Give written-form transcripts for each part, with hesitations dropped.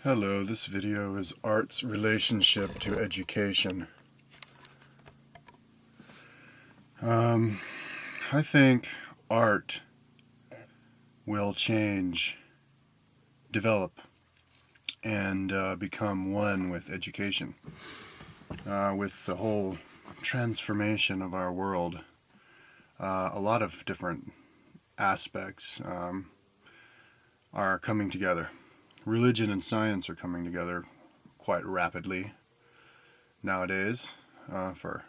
Hello, this video is art's relationship to education. I think art will change, develop, and become one with education. With the whole transformation of our world, a lot of different aspects are coming together. Religion and science are coming together quite rapidly nowadays for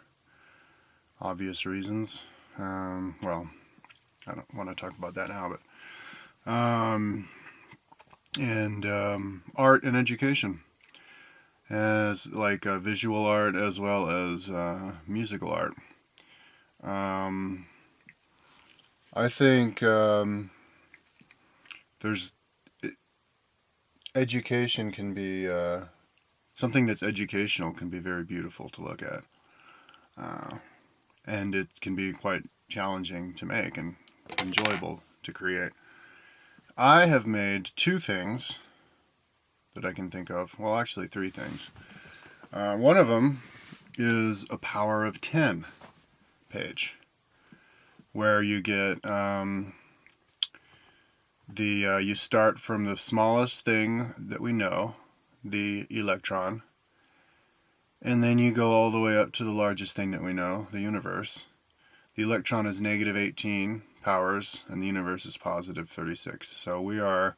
obvious reasons. Well, I don't want to talk about that now, but art and education, as like visual art as well as musical art. I think there's education can be something that's educational can be very beautiful to look at, and it can be quite challenging to make and enjoyable to create. I have made two things that I can think of. Well, actually three things. One of them is a Power of 10 page, where you get you start from the smallest thing that we know, the electron, and then you go all the way up to the largest thing that we know, the universe. The electron is negative 18 powers, and the universe is positive 36. So we are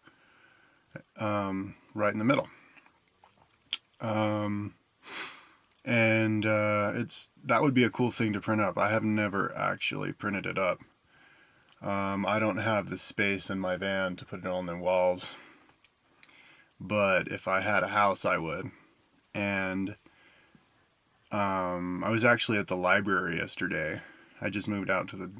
right in the middle. That would be a cool thing to print up. I have never actually printed it up. I don't have the space in my van to put it on the walls, but if I had a house, I would. And I was actually at the library yesterday. I just moved out to the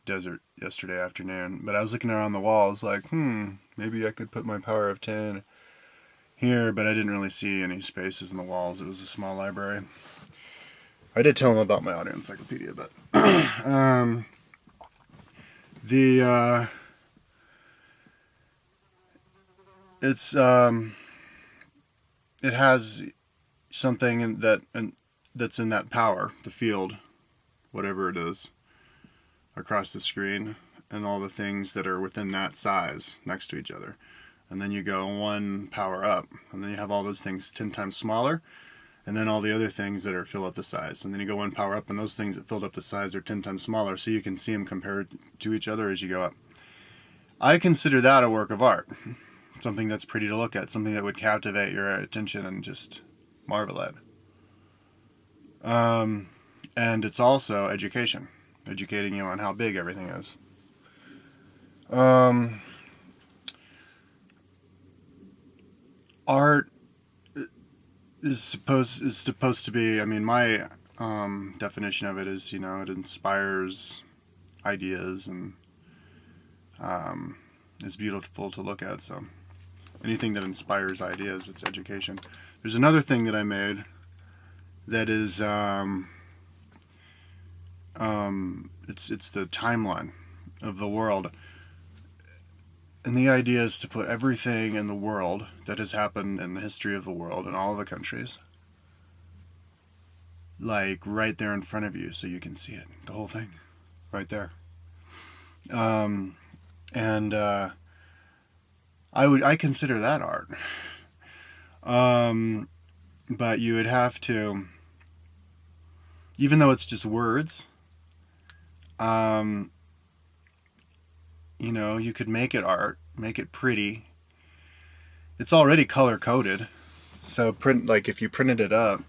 desert yesterday afternoon, but I was looking around the walls like, maybe I could put my Power of 10 here, but I didn't really see any spaces in the walls. It was a small library. I did tell them about my audio encyclopedia, but it has something that's in that power, the field, whatever it is, across the screen, and all the things that are within that size next to each other. And then you go one power up, and then you have all those things 10 times smaller, and then all the other things that fill up the size. And then you go one power up, and those things that filled up the size are 10 times smaller, so you can see them compared to each other as you go up. I consider that a work of art. Something that's pretty to look at, something that would captivate your attention and just marvel at. And it's also education, educating you on how big everything is. Art is supposed to be, I mean, my definition of it is, it inspires ideas and is beautiful to look at. So anything that inspires ideas, it's education. There's another thing that I made that is it's the timeline of the world. And the idea is to put everything in the world that has happened in the history of the world in all of the countries, like right there in front of you, so you can see it, the whole thing, right there. I consider that art. But you would have to, even though it's just words, you could make it art, make it pretty. It's already color coded, so if you printed it up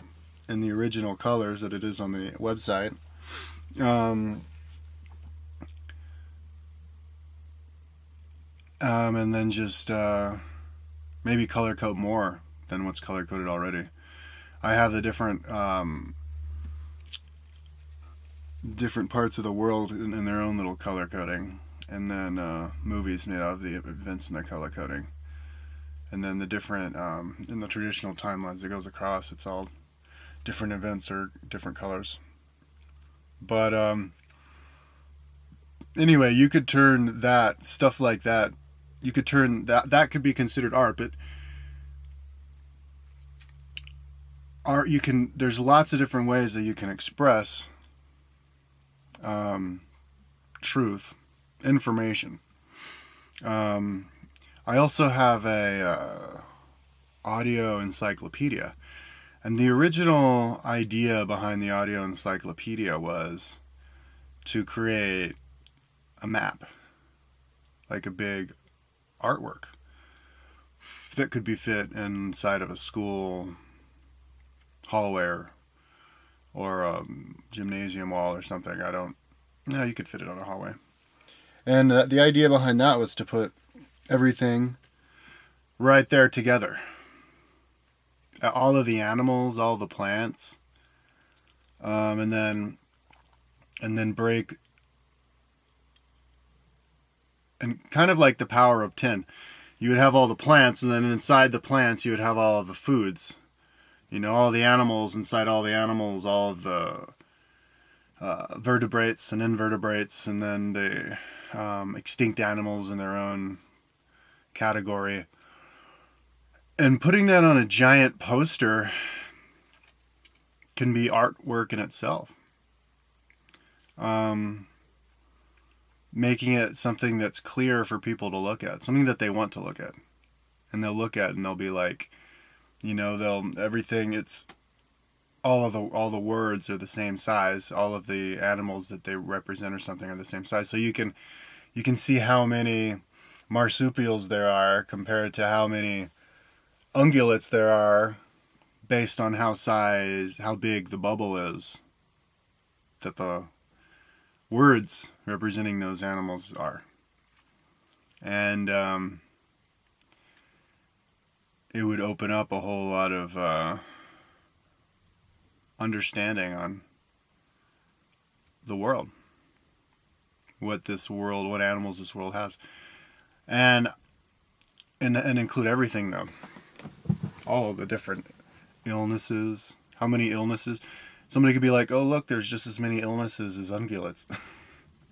in the original colors that it is on the website, and then just maybe color code more than what's color coded already. I have the different parts of the world in their own little color coding, and then movies made out of the events in their color coding, and then the different in the traditional timelines that goes across, it's all different events or different colors. But anyway, you could turn that stuff like that. You could turn that could be considered art, but art, you can, there's lots of different ways that you can express truth, information. I also have a audio encyclopedia, and the original idea behind the audio encyclopedia was to create a map, like a big artwork that could be fit inside of a school hallway or a gymnasium wall or something. I don't. No, you could fit it on a hallway. And the idea behind that was to put everything right there together. All of the animals, all the plants, and then break, and kind of like the power of 10. You would have all the plants, and then inside the plants you would have all of the foods. You know, all the animals, inside all the animals, all of the vertebrates and invertebrates, and then the extinct animals in their own category. And putting that on a giant poster can be artwork in itself. Making it something that's clear for people to look at, something that they want to look at. And they'll look at it and they'll be like, you know, everything, it's all the words are the same size. All of the animals that they represent or something are the same size. So you can see how many marsupials there are compared to how many ungulates there are, based on how big the bubble is that the words representing those animals are. And it would open up a whole lot of understanding on the world, what animals this world has, and include everything, though, all of the different illnesses. How many illnesses? Somebody could be like, oh, look, there's just as many illnesses as ungulates.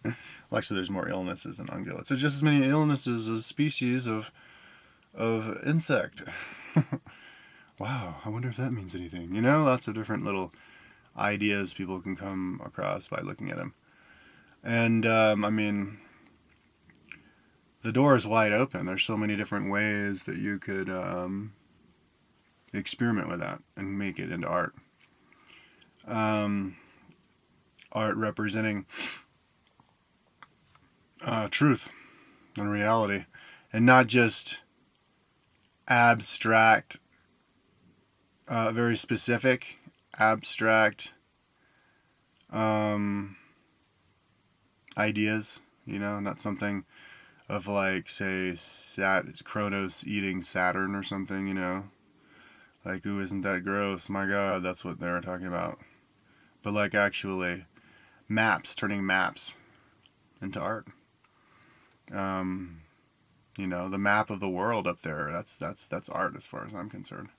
Well, actually, there's more illnesses than ungulates. There's just as many illnesses as species of insect. Wow, I wonder if that means anything. You know, lots of different little ideas people can come across by looking at them. And, I mean, the door is wide open. There's so many different ways that you could experiment with that and make it into art. Art representing truth and reality, and not just abstract, very specific, abstract ideas, you know, not something of like, say, Kronos eating Saturn or something, you know, like, ooh, isn't that gross, my god, that's what they were talking about. But like, actually, turning maps into art. You know, the map of the world up there, that's art as far as I'm concerned.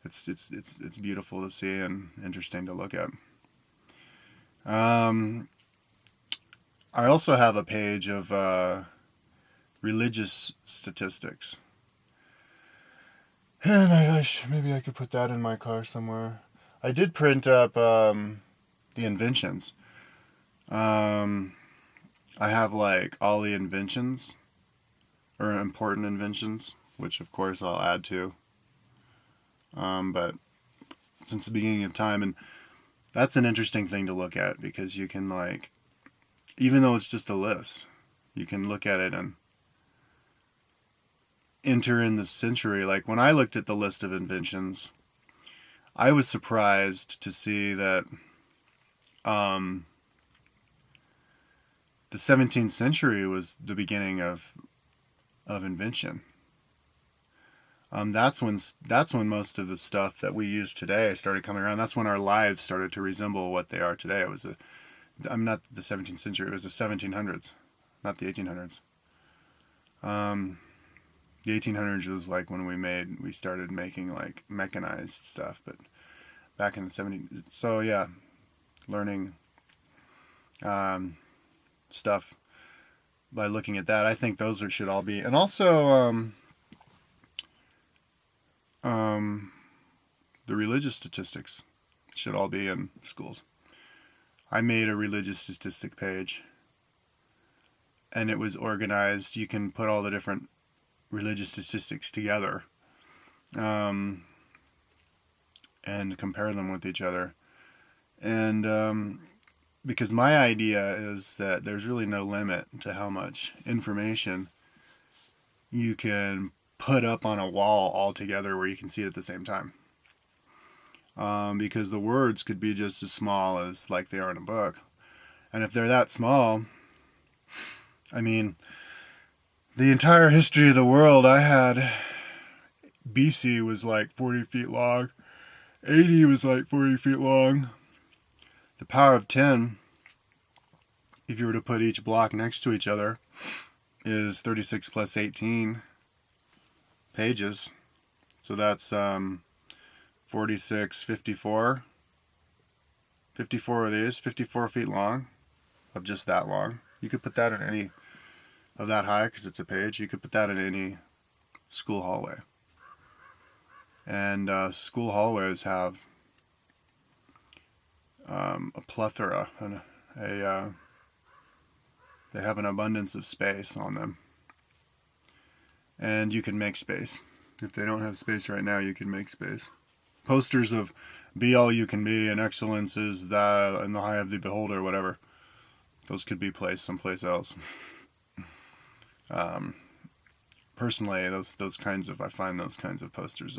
It's beautiful to see and interesting to look at. I also have a page of religious statistics. And maybe I could put that in my car somewhere. I did print up the inventions. I have like all the inventions, or important inventions, which of course I'll add to. But since the beginning of time, and that's an interesting thing to look at, because you can, like, even though it's just a list, you can look at it and enter in the century. Like, when I looked at the list of inventions, I was surprised to see that the 17th century was the beginning of invention. That's when most of the stuff that we use today started coming around. That's when our lives started to resemble what they are today. I'm not the 17th century. It was the 1700s, not the 1800s. The 1800s was like when we started making like mechanized stuff, but back in the 70s. So yeah, learning stuff by looking at that. I think those should all be, and also The religious statistics should all be in schools. I made a religious statistic page, and it was organized. You can put all the different religious statistics together and compare them with each other. And because my idea is that there's really no limit to how much information you can put up on a wall all together where you can see it at the same time. Because the words could be just as small as like they are in a book. And if they're that small, I mean, the entire history of the world, I had BC was like 40 feet long. AD was like 40 feet long. The power of 10, if you were to put each block next to each other, is 36 plus 18 pages. So that's 46, 54. 54 of these, 54 feet long, of just that long. You could put that in any, of that high because it's a page, you could put that in any school hallway. And school hallways have a plethora, and they have an abundance of space on them. And you can make space. If they don't have space right now, you can make space. Posters of be all you can be and excellence is in the eye of the beholder, whatever. Those could be placed someplace else. Personally, those kinds of, I find those kinds of posters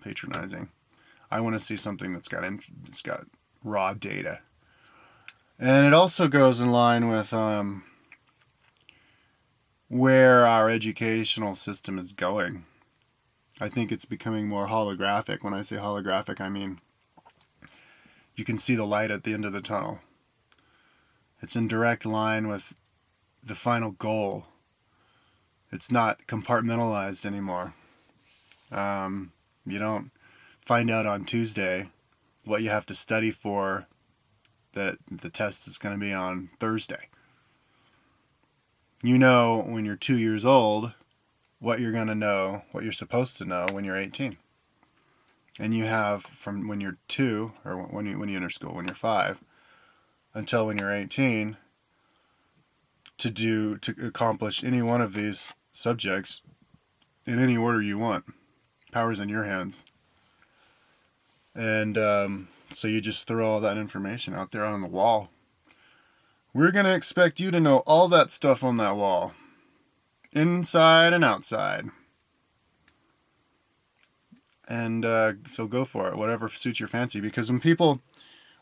patronizing. I want to see something that's got raw data. And it also goes in line with where our educational system is going. I think it's becoming more holographic. When I say holographic, I mean you can see the light at the end of the tunnel. It's in direct line with the final goal. It's not compartmentalized anymore. You don't find out on Tuesday what you have to study for that the test is going to be on Thursday. You know when you're 2 years old what you're going to know, what you're supposed to know when you're 18. And you have from when you're 2, or when you enter school, when you're 5, until when you're 18, to accomplish any one of these subjects in any order you want. Power's in your hands. And so you just throw all that information out there on the wall. We're going to expect you to know all that stuff on that wall, inside and outside. And so go for it, whatever suits your fancy. Because when people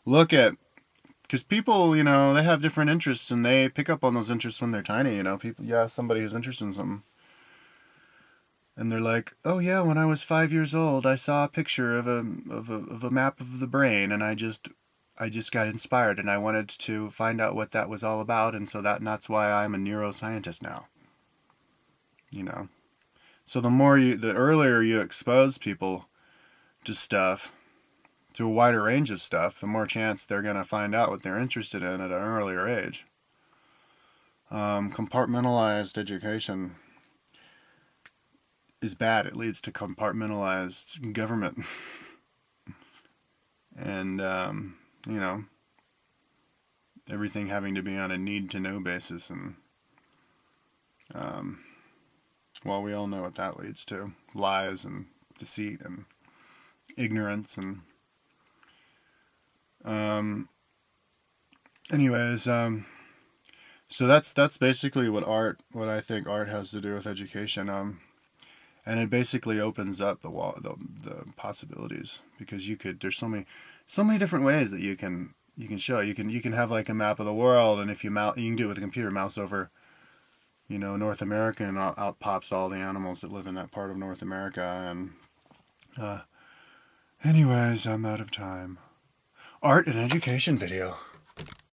look at, because people, they have different interests, and they pick up on those interests when they're tiny. People, somebody who's interested in something, and they're like, "Oh yeah, when I was 5 years old, I saw a picture of a map of the brain, and I just got inspired, and I wanted to find out what that was all about, and that's why I'm a neuroscientist now." So the earlier you expose people to stuff, to a wider range of stuff, the more chance they're going to find out what they're interested in at an earlier age. Compartmentalized education is bad. It leads to compartmentalized government. And, everything having to be on a need-to-know basis. And, well, we all know what that leads to. Lies and deceit and ignorance. And so that's basically what I think art has to do with education. And it basically opens up the possibilities, because there's so many different ways that you can show. You can have like a map of the world, and if you can do it with a computer, mouse over, North America, and out pops all the animals that live in that part of North America. And anyways, I'm out of time. Art and education video.